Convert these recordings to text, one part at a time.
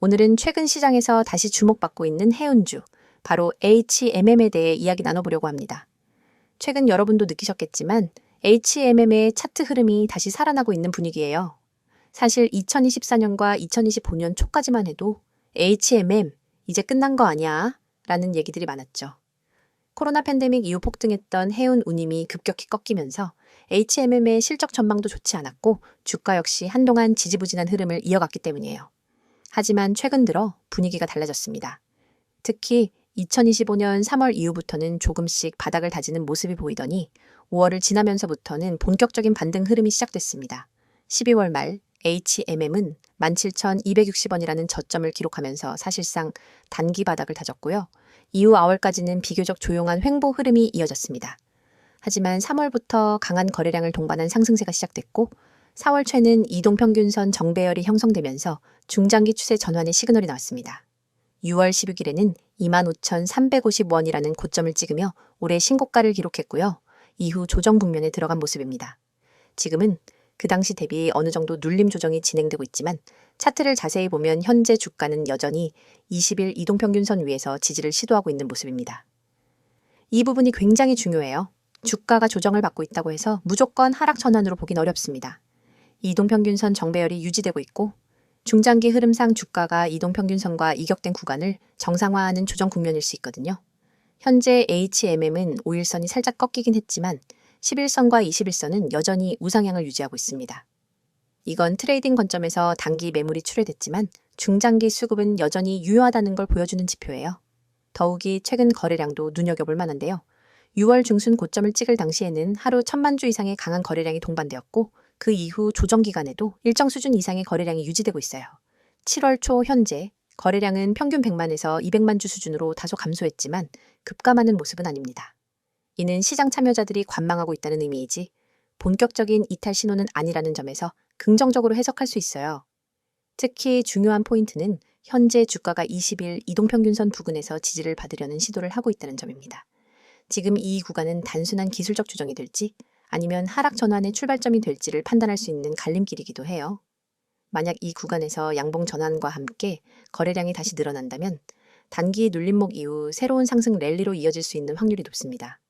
오늘은 최근 시장에서 다시 주목받고 있는 해운주, 바로 HMM에 대해 이야기 나눠보려고 합니다. 최근 여러분도 느끼셨겠지만 HMM의 차트 흐름이 다시 살아나고 있는 분위기예요. 사실 2024년과 2025년 초까지만 해도 HMM 이제 끝난 거 아니야? 라는 얘기들이 많았죠. 코로나 팬데믹 이후 폭등했던 해운 운임이 급격히 꺾이면서 HMM의 실적 전망도 좋지 않았고 주가 역시 한동안 지지부진한 흐름을 이어갔기 때문이에요. 하지만 최근 들어 분위기가 달라졌습니다. 특히 2025년 3월 이후부터는 조금씩 바닥을 다지는 모습이 보이더니 5월을 지나면서부터는 본격적인 반등 흐름이 시작됐습니다. 12월 말 HMM은 17,260원이라는 저점을 기록하면서 사실상 단기 바닥을 다졌고요. 이후 4월까지는 비교적 조용한 횡보 흐름이 이어졌습니다. 하지만 3월부터 강한 거래량을 동반한 상승세가 시작됐고 4월 최는 이동평균선 정배열이 형성되면서 중장기 추세 전환의 시그널이 나왔습니다. 6월 16일에는 25,350원이라는 고점을 찍으며 올해 신고가를 기록했고요. 이후 조정 국면에 들어간 모습입니다. 지금은 그 당시 대비 어느 정도 눌림 조정이 진행되고 있지만 차트를 자세히 보면 현재 주가는 여전히 20일 이동평균선 위에서 지지를 시도하고 있는 모습입니다. 이 부분이 굉장히 중요해요. 주가가 조정을 받고 있다고 해서 무조건 하락 전환으로 보긴 어렵습니다. 이동평균선 정배열이 유지되고 있고 중장기 흐름상 주가가 이동평균선과 이격된 구간을 정상화하는 조정 국면일 수 있거든요. 현재 HMM은 5일선이 살짝 꺾이긴 했지만 11선과 21선은 여전히 우상향을 유지하고 있습니다. 이건 트레이딩 관점에서 단기 매물이 출회됐지만 중장기 수급은 여전히 유효하다는 걸 보여주는 지표예요. 더욱이 최근 거래량도 눈여겨볼 만한데요. 6월 중순 고점을 찍을 당시에는 하루 1,000만 주 이상의 강한 거래량이 동반되었고 그 이후 조정 기간에도 일정 수준 이상의 거래량이 유지되고 있어요. 7월 초 현재 거래량은 평균 100만에서 200만 주 수준으로 다소 감소했지만 급감하는 모습은 아닙니다. 이는 시장 참여자들이 관망하고 있다는 의미이지 본격적인 이탈 신호는 아니라는 점에서 긍정적으로 해석할 수 있어요. 특히 중요한 포인트는 현재 주가가 20일 이동평균선 부근에서 지지를 받으려는 시도를 하고 있다는 점입니다. 지금 이 구간은 단순한 기술적 조정이 될지 아니면 하락 전환의 출발점이 될지를 판단할 수 있는 갈림길이기도 해요. 만약 이 구간에서 양봉 전환과 함께 거래량이 다시 늘어난다면 단기 눌림목 이후 새로운 상승 랠리로 이어질 수 있는 확률이 높습니다.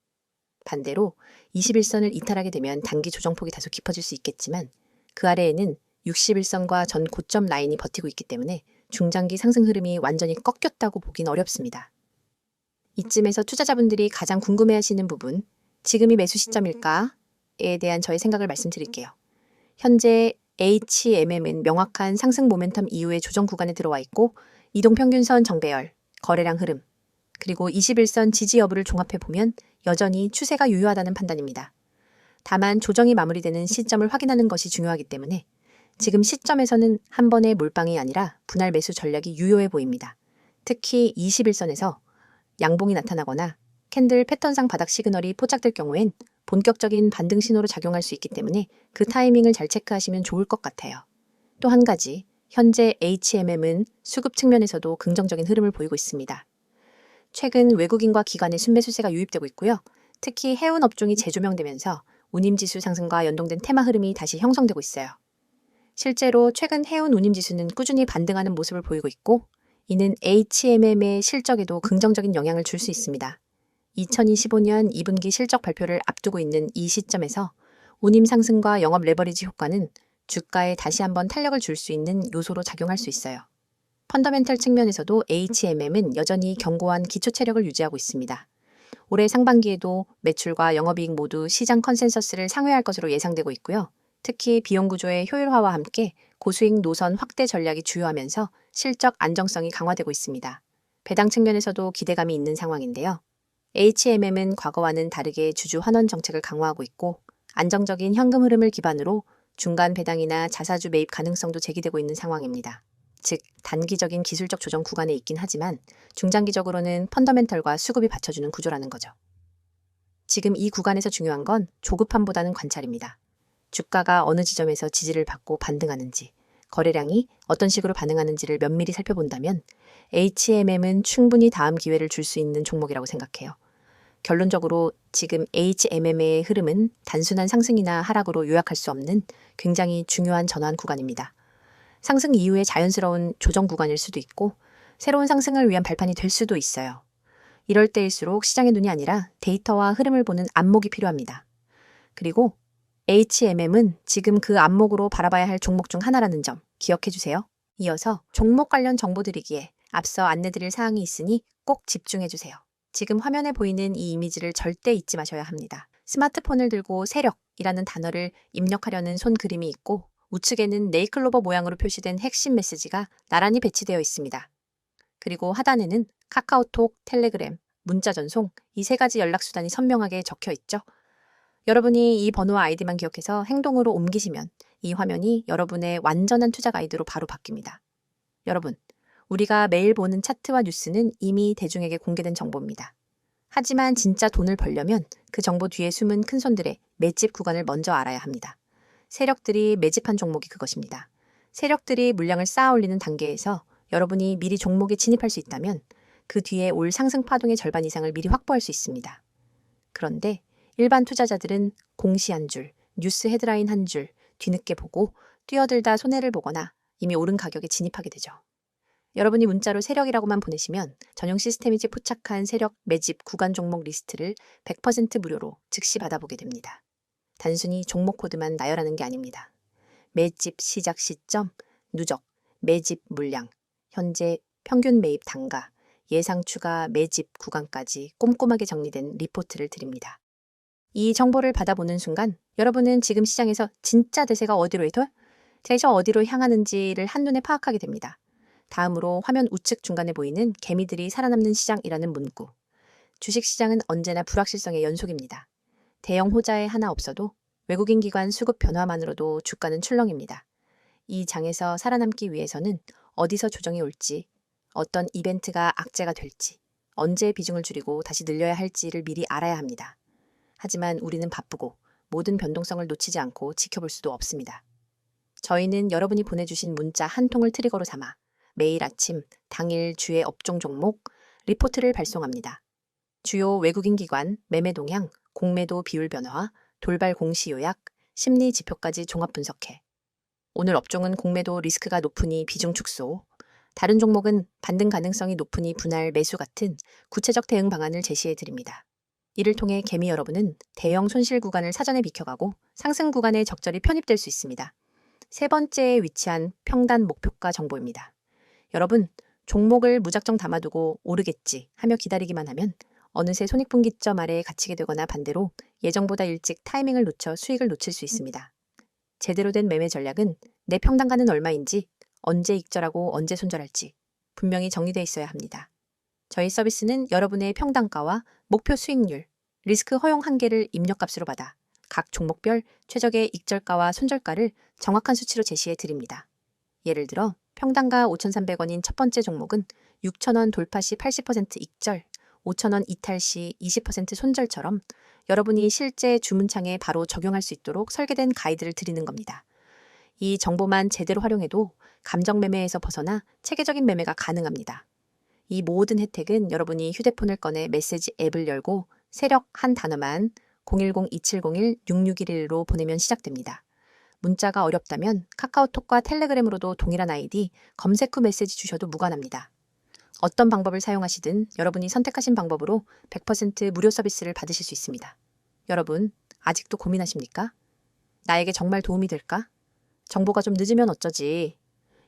반대로 21선을 이탈하게 되면 단기 조정폭이 다소 깊어질 수 있겠지만 그 아래에는 61선과 전 고점 라인이 버티고 있기 때문에 중장기 상승 흐름이 완전히 꺾였다고 보긴 어렵습니다. 이쯤에서 투자자분들이 가장 궁금해하시는 부분, 지금이 매수 시점일까에 대한 저의 생각을 말씀드릴게요. 현재 HMM은 명확한 상승 모멘텀 이후의 조정 구간에 들어와 있고 이동평균선 정배열, 거래량 흐름, 그리고 21선 지지 여부를 종합해보면 여전히 추세가 유효하다는 판단입니다. 다만 조정이 마무리되는 시점을 확인하는 것이 중요하기 때문에 지금 시점에서는 한 번의 몰빵이 아니라 분할 매수 전략이 유효해 보입니다. 특히 21선에서 양봉이 나타나거나 캔들 패턴상 바닥 시그널이 포착될 경우엔 본격적인 반등 신호로 작용할 수 있기 때문에 그 타이밍을 잘 체크하시면 좋을 것 같아요. 또 한 가지, 현재 HMM은 수급 측면에서도 긍정적인 흐름을 보이고 있습니다. 최근 외국인과 기관의 순매수세가 유입되고 있고요. 특히 해운 업종이 재조명되면서 운임지수 상승과 연동된 테마 흐름이 다시 형성되고 있어요. 실제로 최근 해운 운임지수는 꾸준히 반등하는 모습을 보이고 있고 이는 HMM의 실적에도 긍정적인 영향을 줄 수 있습니다. 2025년 2분기 실적 발표를 앞두고 있는 이 시점에서 운임 상승과 영업 레버리지 효과는 주가에 다시 한번 탄력을 줄 수 있는 요소로 작용할 수 있어요. 펀더멘털 측면에서도 HMM은 여전히 견고한 기초 체력을 유지하고 있습니다. 올해 상반기에도 매출과 영업이익 모두 시장 컨센서스를 상회할 것으로 예상되고 있고요. 특히 비용 구조의 효율화와 함께 고수익 노선 확대 전략이 주요하면서 실적 안정성이 강화되고 있습니다. 배당 측면에서도 기대감이 있는 상황인데요. HMM은 과거와는 다르게 주주 환원 정책을 강화하고 있고 안정적인 현금 흐름을 기반으로 중간 배당이나 자사주 매입 가능성도 제기되고 있는 상황입니다. 즉 단기적인 기술적 조정 구간에 있긴 하지만 중장기적으로는 펀더멘털과 수급이 받쳐주는 구조라는 거죠. 지금 이 구간에서 중요한 건 조급함보다는 관찰입니다. 주가가 어느 지점에서 지지를 받고 반등하는지, 거래량이 어떤 식으로 반응하는지를 면밀히 살펴본다면 HMM은 충분히 다음 기회를 줄 수 있는 종목이라고 생각해요. 결론적으로 지금 HMM의 흐름은 단순한 상승이나 하락으로 요약할 수 없는 굉장히 중요한 전환 구간입니다. 상승 이후의 자연스러운 조정 구간일 수도 있고 새로운 상승을 위한 발판이 될 수도 있어요. 이럴 때일수록 시장의 눈이 아니라 데이터와 흐름을 보는 안목이 필요합니다. 그리고 HMM은 지금 그 안목으로 바라봐야 할 종목 중 하나라는 점 기억해 주세요. 이어서 종목 관련 정보 드리기에 앞서 안내드릴 사항이 있으니 꼭 집중해 주세요. 지금 화면에 보이는 이 이미지를 절대 잊지 마셔야 합니다. 스마트폰을 들고 세력이라는 단어를 입력하려는 손 그림이 있고 우측에는 네이클로버 모양으로 표시된 핵심 메시지가 나란히 배치되어 있습니다. 그리고 하단에는 카카오톡, 텔레그램, 문자 전송 이 세 가지 연락수단이 선명하게 적혀 있죠. 여러분이 이 번호와 아이디만 기억해서 행동으로 옮기시면 이 화면이 여러분의 완전한 투자 가이드로 바로 바뀝니다. 여러분, 우리가 매일 보는 차트와 뉴스는 이미 대중에게 공개된 정보입니다. 하지만 진짜 돈을 벌려면 그 정보 뒤에 숨은 큰손들의 매집 구간을 먼저 알아야 합니다. 세력들이 매집한 종목이 그것입니다. 세력들이 물량을 쌓아 올리는 단계에서 여러분이 미리 종목에 진입할 수 있다면 그 뒤에 올 상승 파동의 절반 이상을 미리 확보할 수 있습니다. 그런데 일반 투자자들은 공시 한 줄, 뉴스 헤드라인 한 줄 뒤늦게 보고 뛰어들다 손해를 보거나 이미 오른 가격에 진입하게 되죠. 여러분이 문자로 세력이라고만 보내시면 전용 시스템이 포착한 세력 매집 구간 종목 리스트를 100% 무료로 즉시 받아보게 됩니다. 단순히 종목 코드만 나열하는 게 아닙니다. 매집 시작 시점, 누적, 매집 물량, 현재 평균 매입 단가, 예상 추가 매집 구간까지 꼼꼼하게 정리된 리포트를 드립니다. 이 정보를 받아보는 순간 여러분은 지금 시장에서 진짜 대세가 어디로 어디로 향하는지를 한눈에 파악하게 됩니다. 다음으로 화면 우측 중간에 보이는 개미들이 살아남는 시장이라는 문구. 주식시장은 언제나 불확실성의 연속입니다. 대형 호자에 하나 없어도 외국인 기관 수급 변화만으로도 주가는 출렁입니다. 이 장에서 살아남기 위해서는 어디서 조정이 올지, 어떤 이벤트가 악재가 될지, 언제 비중을 줄이고 다시 늘려야 할지를 미리 알아야 합니다. 하지만 우리는 바쁘고 모든 변동성을 놓치지 않고 지켜볼 수도 없습니다. 저희는 여러분이 보내주신 문자 한 통을 트리거로 삼아 매일 아침 당일 주의 업종 종목 리포트를 발송합니다. 주요 외국인 기관 매매 동향, 공매도 비율 변화, 돌발 공시 요약, 심리 지표까지 종합 분석해 오늘 업종은 공매도 리스크가 높으니 비중 축소, 다른 종목은 반등 가능성이 높으니 분할 매수 같은 구체적 대응 방안을 제시해 드립니다. 이를 통해 개미 여러분은 대형 손실 구간을 사전에 비켜가고 상승 구간에 적절히 편입될 수 있습니다. 세 번째에 위치한 평단 목표가 정보입니다. 여러분, 종목을 무작정 담아두고 오르겠지 하며 기다리기만 하면 어느새 손익분기점 아래에 갇히게 되거나 반대로 예정보다 일찍 타이밍을 놓쳐 수익을 놓칠 수 있습니다. 제대로 된 매매 전략은 내 평단가는 얼마인지, 언제 익절하고 언제 손절할지 분명히 정리되어 있어야 합니다. 저희 서비스는 여러분의 평단가와 목표 수익률, 리스크 허용 한계를 입력값으로 받아 각 종목별 최적의 익절가와 손절가를 정확한 수치로 제시해 드립니다. 예를 들어 평단가 5,300원인 첫 번째 종목은 6,000원 돌파 시 80% 익절, 5,000원 이탈 시 20% 손절처럼 여러분이 실제 주문창에 바로 적용할 수 있도록 설계된 가이드를 드리는 겁니다. 이 정보만 제대로 활용해도 감정 매매에서 벗어나 체계적인 매매가 가능합니다. 이 모든 혜택은 여러분이 휴대폰을 꺼내 메시지 앱을 열고 세력 한 단어만 010-2701-6611로 보내면 시작됩니다. 문자가 어렵다면 카카오톡과 텔레그램으로도 동일한 아이디 검색 후 메시지 주셔도 무관합니다. 어떤 방법을 사용하시든 여러분이 선택하신 방법으로 100% 무료 서비스를 받으실 수 있습니다. 여러분, 아직도 고민하십니까? 나에게 정말 도움이 될까? 정보가 좀 늦으면 어쩌지?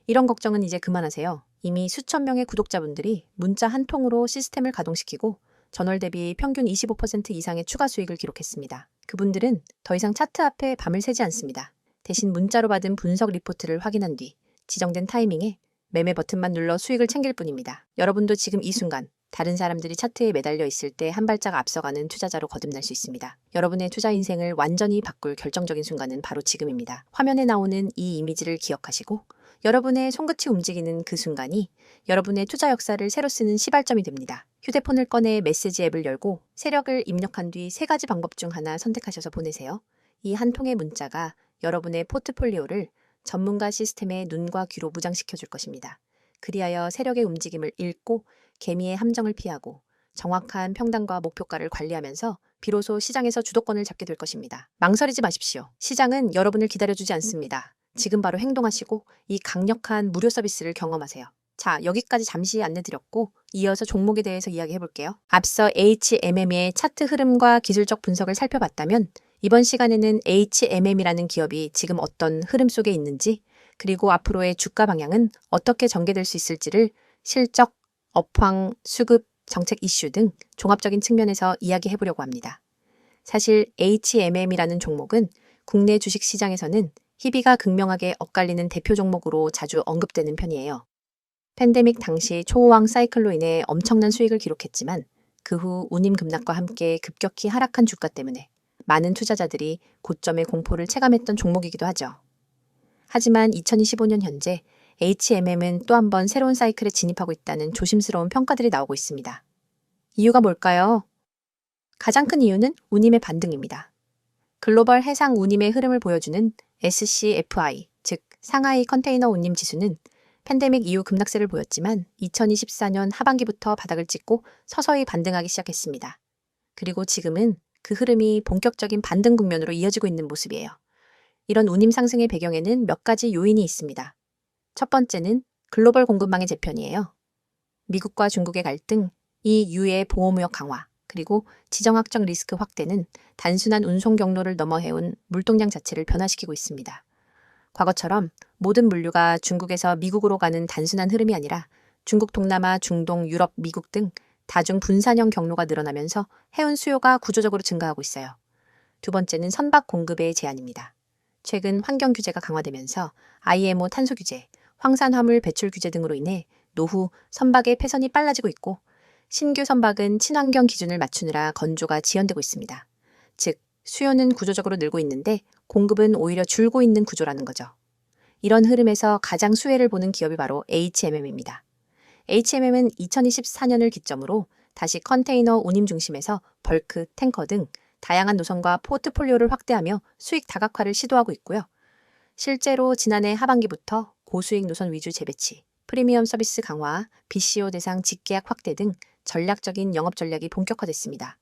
이런 걱정은 이제 그만하세요. 이미 수천 명의 구독자분들이 문자 한 통으로 시스템을 가동시키고 전월 대비 평균 25% 이상의 추가 수익을 기록했습니다. 그분들은 더 이상 차트 앞에 밤을 새지 않습니다. 대신 문자로 받은 분석 리포트를 확인한 뒤 지정된 타이밍에 매매 버튼만 눌러 수익을 챙길 뿐입니다. 여러분도 지금 이 순간 다른 사람들이 차트에 매달려 있을 때 한 발짝 앞서가는 투자자로 거듭날 수 있습니다. 여러분의 투자 인생을 완전히 바꿀 결정적인 순간은 바로 지금입니다. 화면에 나오는 이 이미지를 기억하시고 여러분의 손끝이 움직이는 그 순간이 여러분의 투자 역사를 새로 쓰는 시발점이 됩니다. 휴대폰을 꺼내 메시지 앱을 열고 세력을 입력한 뒤 세 가지 방법 중 하나 선택하셔서 보내세요. 이 한 통의 문자가 여러분의 포트폴리오를 전문가 시스템의 눈과 귀로 무장시켜 줄 것입니다. 그리하여 세력의 움직임을 읽고 개미의 함정을 피하고 정확한 평단과 목표가를 관리하면서 비로소 시장에서 주도권을 잡게 될 것입니다. 망설이지 마십시오. 시장은 여러분을 기다려주지 않습니다. 지금 바로 행동하시고 이 강력한 무료 서비스를 경험하세요. 자, 여기까지 잠시 안내드렸고 이어서 종목에 대해서 이야기해 볼게요. 앞서 HMM의 차트 흐름과 기술적 분석을 살펴봤다면 이번 시간에는 HMM이라는 기업이 지금 어떤 흐름 속에 있는지 그리고 앞으로의 주가 방향은 어떻게 전개될 수 있을지를 실적, 업황, 수급, 정책 이슈 등 종합적인 측면에서 이야기해 보려고 합니다. 사실 HMM이라는 종목은 국내 주식시장에서는 희비가 극명하게 엇갈리는 대표 종목으로 자주 언급되는 편이에요. 팬데믹 당시 초호황 사이클로 인해 엄청난 수익을 기록했지만 그 후 운임 급락과 함께 급격히 하락한 주가 때문에 많은 투자자들이 고점의 공포를 체감했던 종목이기도 하죠. 하지만 2025년 현재 HMM은 또 한 번 새로운 사이클에 진입하고 있다는 조심스러운 평가들이 나오고 있습니다. 이유가 뭘까요? 가장 큰 이유는 운임의 반등입니다. 글로벌 해상 운임의 흐름을 보여주는 SCFI, 즉 상하이 컨테이너 운임 지수는 팬데믹 이후 급락세를 보였지만 2024년 하반기부터 바닥을 찍고 서서히 반등하기 시작했습니다. 그리고 지금은 그 흐름이 본격적인 반등 국면으로 이어지고 있는 모습이에요. 이런 운임 상승의 배경에는 몇 가지 요인이 있습니다. 첫 번째는 글로벌 공급망의 재편이에요. 미국과 중국의 갈등, EU의 보호무역 강화, 그리고 지정학적 리스크 확대는 단순한 운송 경로를 넘어 해온 물동량 자체를 변화시키고 있습니다. 과거처럼 모든 물류가 중국에서 미국으로 가는 단순한 흐름이 아니라 중국 동남아, 중동, 유럽, 미국 등 다중 분산형 경로가 늘어나면서 해운 수요가 구조적으로 증가하고 있어요. 두 번째는 선박 공급의 제한입니다. 최근 환경 규제가 강화되면서 IMO 탄소 규제, 황산 화물 배출 규제 등으로 인해 노후 선박의 폐선이 빨라지고 있고 신규 선박은 친환경 기준을 맞추느라 건조가 지연되고 있습니다. 즉, 수요는 구조적으로 늘고 있는데 공급은 오히려 줄고 있는 구조라는 거죠. 이런 흐름에서 가장 수혜를 보는 기업이 바로 HMM입니다. HMM은 2024년을 기점으로 다시 컨테이너 운임 중심에서 벌크, 탱커 등 다양한 노선과 포트폴리오를 확대하며 수익 다각화를 시도하고 있고요. 실제로 지난해 하반기부터 고수익 노선 위주 재배치, 프리미엄 서비스 강화, BCO 대상 직계약 확대 등 전략적인 영업 전략이 본격화됐습니다.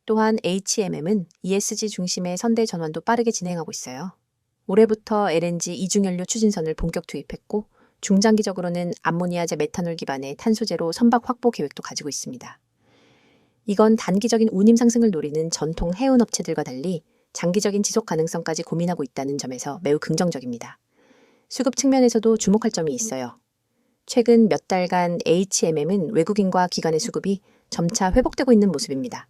또한 HMM은 ESG 중심의 선대 전환도 빠르게 진행하고 있어요. 올해부터 LNG 이중연료 추진선을 본격 투입했고 중장기적으로는 암모니아제 메탄올 기반의 탄소제로 선박 확보 계획도 가지고 있습니다. 이건 단기적인 운임 상승을 노리는 전통 해운 업체들과 달리 장기적인 지속 가능성까지 고민하고 있다는 점에서 매우 긍정적입니다. 수급 측면에서도 주목할 점이 있어요. 최근 몇 달간 HMM은 외국인과 기관의 수급이 점차 회복되고 있는 모습입니다.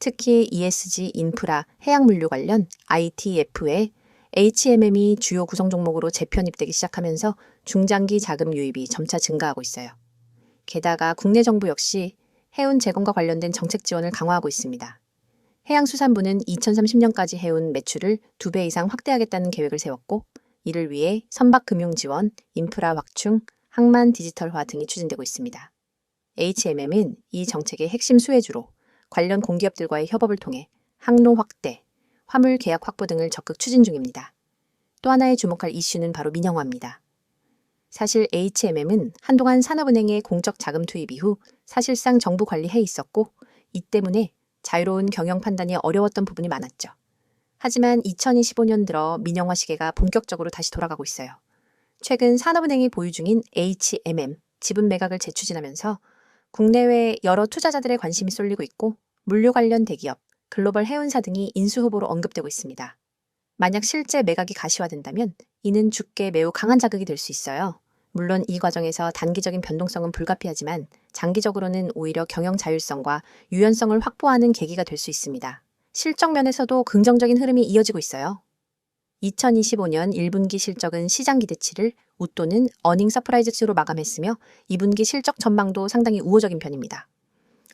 특히 ESG, 인프라, 해양물류 관련 ITF에 HMM이 주요 구성 종목으로 재편입되기 시작하면서 중장기 자금 유입이 점차 증가하고 있어요. 게다가 국내 정부 역시 해운 재건과 관련된 정책 지원을 강화하고 있습니다. 해양수산부는 2030년까지 해운 매출을 2배 이상 확대하겠다는 계획을 세웠고 이를 위해 선박금융 지원, 인프라 확충, 항만 디지털화 등이 추진되고 있습니다. HMM은 이 정책의 핵심 수혜주로 관련 공기업들과의 협업을 통해 항로 확대, 화물 계약 확보 등을 적극 추진 중입니다. 또 하나의 주목할 이슈는 바로 민영화입니다. 사실 HMM은 한동안 산업은행의 공적 자금 투입 이후 사실상 정부 관리해 있었고 이 때문에 자유로운 경영 판단이 어려웠던 부분이 많았죠. 하지만 2025년 들어 민영화 시계가 본격적으로 다시 돌아가고 있어요. 최근 산업은행이 보유 중인 HMM 지분 매각을 재추진하면서 국내외 여러 투자자들의 관심이 쏠리고 있고 물류 관련 대기업, 글로벌 해운사 등이 인수 후보로 언급되고 있습니다. 만약 실제 매각이 가시화된다면 이는 주가에 매우 강한 자극이 될 수 있어요. 물론 이 과정에서 단기적인 변동성은 불가피하지만 장기적으로는 오히려 경영 자율성과 유연성을 확보하는 계기가 될 수 있습니다. 실적 면에서도 긍정적인 흐름이 이어지고 있어요. 2025년 1분기 실적은 시장 기대치를 웃도는 어닝 서프라이즈치로 마감했으며 2분기 실적 전망도 상당히 우호적인 편입니다.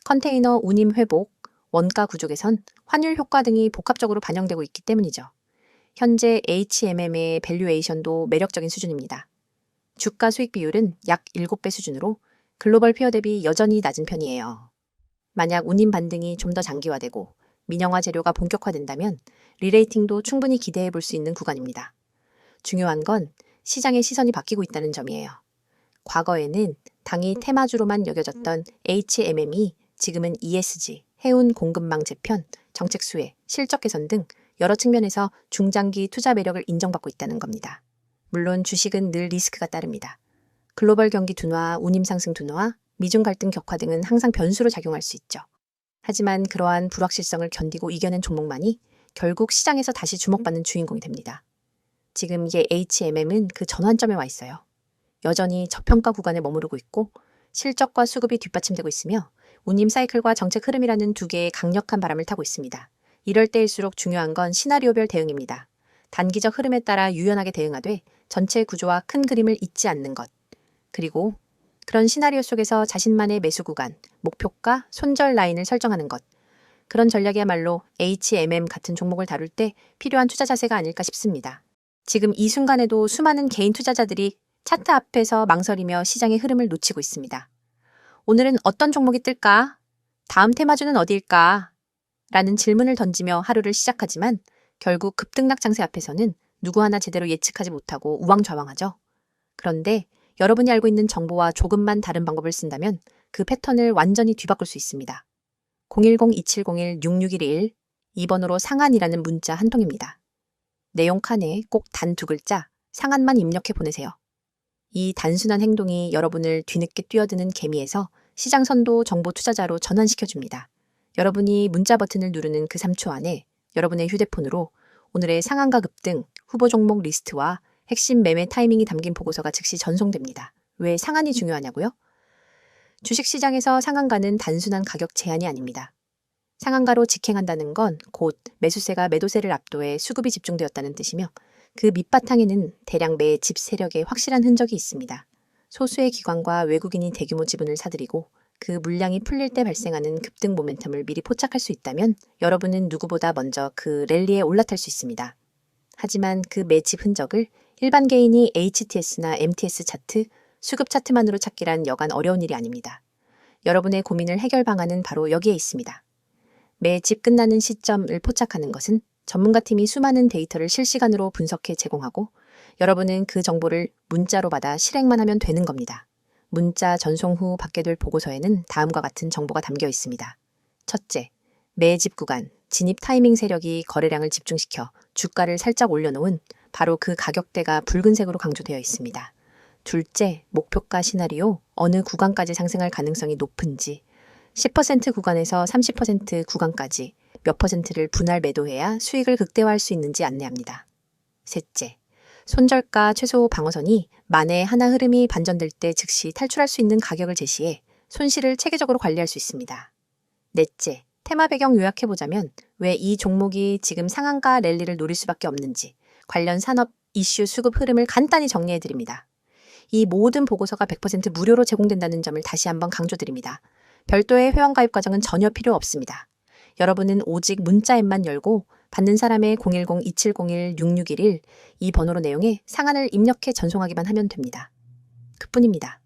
컨테이너 운임 회복, 원가 구조 개선, 환율 효과 등이 복합적으로 반영되고 있기 때문이죠. 현재 HMM의 밸류에이션도 매력적인 수준입니다. 주가 수익 비율은 약 7배 수준으로 글로벌 피어 대비 여전히 낮은 편이에요. 만약 운임 반등이 좀 더 장기화되고 민영화 재료가 본격화된다면 리레이팅도 충분히 기대해 볼 수 있는 구간입니다. 중요한 건 시장의 시선이 바뀌고 있다는 점이에요. 과거에는 당이 테마주로만 여겨졌던 HMM이 지금은 ESG, 해운 공급망 재편, 정책 수혜, 실적 개선 등 여러 측면에서 중장기 투자 매력을 인정받고 있다는 겁니다. 물론 주식은 늘 리스크가 따릅니다. 글로벌 경기 둔화, 운임 상승 둔화, 미중 갈등 격화 등은 항상 변수로 작용할 수 있죠. 하지만 그러한 불확실성을 견디고 이겨낸 종목만이 결국 시장에서 다시 주목받는 주인공이 됩니다. 지금 이게 HMM은 그 전환점에 와 있어요. 여전히 저평가 구간에 머무르고 있고 실적과 수급이 뒷받침되고 있으며 운임 사이클과 정책 흐름이라는 두 개의 강력한 바람을 타고 있습니다. 이럴 때일수록 중요한 건 시나리오별 대응입니다. 단기적 흐름에 따라 유연하게 대응하되 전체 구조와 큰 그림을 잊지 않는 것. 그리고 그런 시나리오 속에서 자신만의 매수 구간, 목표가, 손절 라인을 설정하는 것. 그런 전략이야말로 HMM 같은 종목을 다룰 때 필요한 투자 자세가 아닐까 싶습니다. 지금 이 순간에도 수많은 개인 투자자들이 차트 앞에서 망설이며 시장의 흐름을 놓치고 있습니다. 오늘은 어떤 종목이 뜰까? 다음 테마주는 어디일까? 라는 질문을 던지며 하루를 시작하지만 결국 급등락 장세 앞에서는 누구 하나 제대로 예측하지 못하고 우왕좌왕하죠. 그런데 여러분이 알고 있는 정보와 조금만 다른 방법을 쓴다면 그 패턴을 완전히 뒤바꿀 수 있습니다. 010-2701-6611 이 번호로 상한이라는 문자 한 통입니다. 내용 칸에 꼭 단 2글자 상한만 입력해 보내세요. 이 단순한 행동이 여러분을 뒤늦게 뛰어드는 개미에서 시장 선도 정보 투자자로 전환시켜줍니다. 여러분이 문자 버튼을 누르는 그 3초 안에 여러분의 휴대폰으로 오늘의 상한가 급등, 후보 종목 리스트와 핵심 매매 타이밍이 담긴 보고서가 즉시 전송됩니다. 왜 상한이 중요하냐고요? 주식시장에서 상한가는 단순한 가격 제한이 아닙니다. 상한가로 직행한다는 건 곧 매수세가 매도세를 압도해 수급이 집중되었다는 뜻이며 그 밑바탕에는 대량 매집 세력의 확실한 흔적이 있습니다. 소수의 기관과 외국인이 대규모 지분을 사들이고 그 물량이 풀릴 때 발생하는 급등 모멘텀을 미리 포착할 수 있다면 여러분은 누구보다 먼저 그 랠리에 올라탈 수 있습니다. 하지만 그 매집 흔적을 일반 개인이 HTS나 MTS 차트, 수급 차트만으로 찾기란 여간 어려운 일이 아닙니다. 여러분의 고민을 해결 방안은 바로 여기에 있습니다. 매집 끝나는 시점을 포착하는 것은 전문가팀이 수많은 데이터를 실시간으로 분석해 제공하고 여러분은 그 정보를 문자로 받아 실행만 하면 되는 겁니다. 문자 전송 후 받게 될 보고서에는 다음과 같은 정보가 담겨 있습니다. 첫째, 매집 구간, 진입 타이밍 세력이 거래량을 집중시켜 주가를 살짝 올려놓은 바로 그 가격대가 붉은색으로 강조되어 있습니다. 둘째, 목표가 시나리오, 어느 구간까지 상승할 가능성이 높은지, 10% 구간에서 30% 구간까지 몇 퍼센트를 분할 매도해야 수익을 극대화할 수 있는지 안내합니다. 셋째, 손절가 최소 방어선이 만에 하나 흐름이 반전될 때 즉시 탈출할 수 있는 가격을 제시해 손실을 체계적으로 관리할 수 있습니다. 넷째, 테마 배경 요약해보자면 왜 이 종목이 지금 상한가 랠리를 노릴 수밖에 없는지 관련 산업 이슈 수급 흐름을 간단히 정리해드립니다. 이 모든 보고서가 100% 무료로 제공된다는 점을 다시 한번 강조드립니다. 별도의 회원가입 과정은 전혀 필요 없습니다. 여러분은 오직 문자 앱만 열고 받는 사람의 010-2701-6611 이 번호로 내용에 상한을 입력해 전송하기만 하면 됩니다. 그뿐입니다.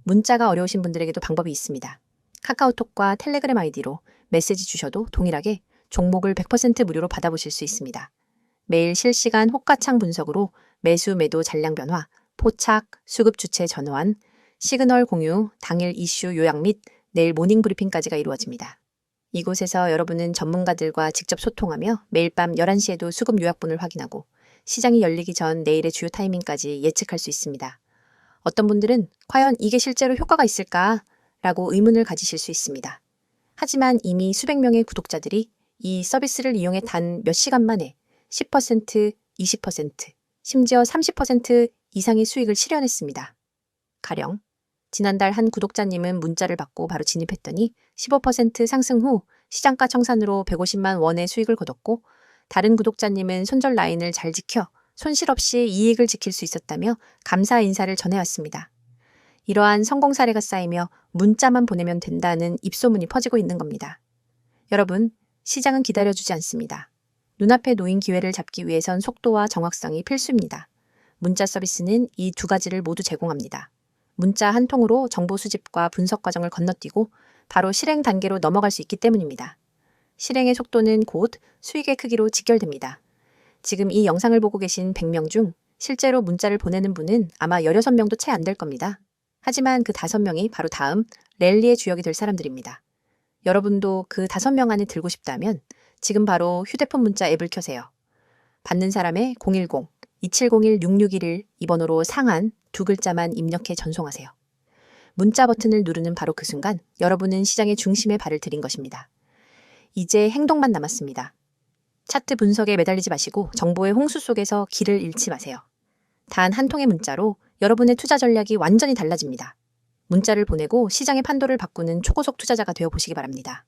문자가 어려우신 분들에게도 방법이 있습니다. 카카오톡과 텔레그램 아이디로 메시지 주셔도 동일하게 종목을 100% 무료로 받아보실 수 있습니다. 매일 실시간 호가창 분석으로 매수 매도 잔량 변화, 포착, 수급 주체 전환, 시그널 공유, 당일 이슈 요약 및 내일 모닝 브리핑까지가 이루어집니다. 이곳에서 여러분은 전문가들과 직접 소통하며 매일 밤 11시에도 수급 요약본을 확인하고 시장이 열리기 전 내일의 주요 타이밍까지 예측할 수 있습니다. 어떤 분들은 과연 이게 실제로 효과가 있을까? 라고 의문을 가지실 수 있습니다. 하지만 이미 수백 명의 구독자들이 이 서비스를 이용해 단 몇 시간 만에 10%, 20%, 심지어 30% 이상의 수익을 실현했습니다. 가령 지난달 한 구독자님은 문자를 받고 바로 진입했더니 15% 상승 후 시장가 청산으로 150만 원의 수익을 거뒀고 다른 구독자님은 손절 라인을 잘 지켜 손실 없이 이익을 지킬 수 있었다며 감사 인사를 전해왔습니다. 이러한 성공 사례가 쌓이며 문자만 보내면 된다는 입소문이 퍼지고 있는 겁니다. 여러분, 시장은 기다려주지 않습니다. 눈앞에 놓인 기회를 잡기 위해선 속도와 정확성이 필수입니다. 문자 서비스는 이 두 가지를 모두 제공합니다. 문자 한 통으로 정보 수집과 분석 과정을 건너뛰고 바로 실행 단계로 넘어갈 수 있기 때문입니다. 실행의 속도는 곧 수익의 크기로 직결됩니다. 지금 이 영상을 보고 계신 100명 중 실제로 문자를 보내는 분은 아마 16명도 채 안 될 겁니다. 하지만 그 5명이 바로 다음 랠리의 주역이 될 사람들입니다. 여러분도 그 5명 안에 들고 싶다면 지금 바로 휴대폰 문자 앱을 켜세요. 받는 사람의 2701-6611 이 번호로 상한 두 글자만 입력해 전송하세요. 문자 버튼을 누르는 바로 그 순간 여러분은 시장의 중심에 발을 들인 것입니다. 이제 행동만 남았습니다. 차트 분석에 매달리지 마시고 정보의 홍수 속에서 길을 잃지 마세요. 단 한 통의 문자로 여러분의 투자 전략이 완전히 달라집니다. 문자를 보내고 시장의 판도를 바꾸는 초고속 투자자가 되어 보시기 바랍니다.